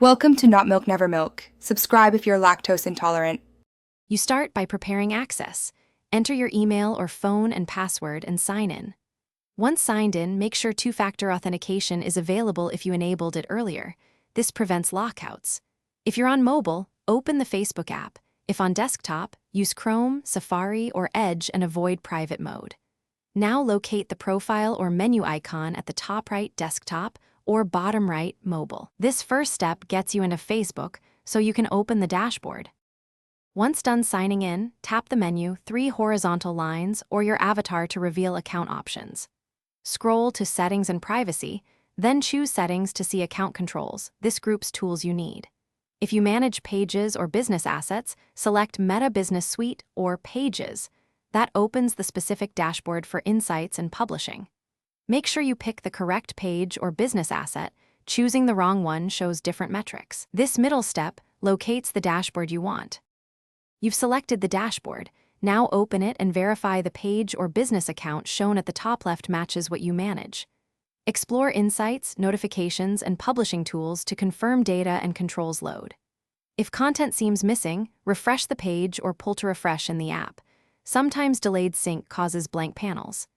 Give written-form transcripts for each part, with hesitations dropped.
Welcome to Not Milk Never Milk. Subscribe if you're lactose intolerant. You start by preparing access. Enter your email or phone and password and sign in. Once signed in, make sure two-factor authentication is available if you enabled it earlier. This prevents lockouts. If you're on mobile, open the Facebook app. If on desktop, use Chrome, Safari, or Edge and avoid private mode. Now locate the profile or menu icon at the top right desktop or bottom right mobile. This first step gets you into Facebook so you can open the dashboard. Once done signing in, tap the menu 3 horizontal lines or your avatar to reveal account options. Scroll to Settings and Privacy, then choose Settings to see account controls. This groups tools you need. If you manage pages or business assets, select Meta Business Suite or Pages. That opens the specific dashboard for insights and publishing. Make sure you pick the correct page or business asset. Choosing the wrong one shows different metrics. This middle step locates the dashboard you want. You've selected the dashboard. Now open it and verify the page or business account shown at the top left matches what you manage. Explore insights, notifications, and publishing tools to confirm data and controls load. If content seems missing, refresh the page or pull to refresh in the app. Sometimes delayed sync causes blank panels.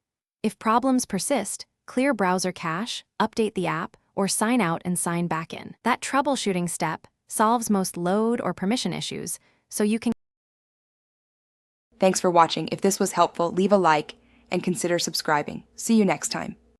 If problems persist, clear browser cache, update the app, or sign out and sign back in. That troubleshooting step solves most load or permission issues, so you can. Thanks for watching. If this was helpful, leave a like and consider subscribing. See you next time.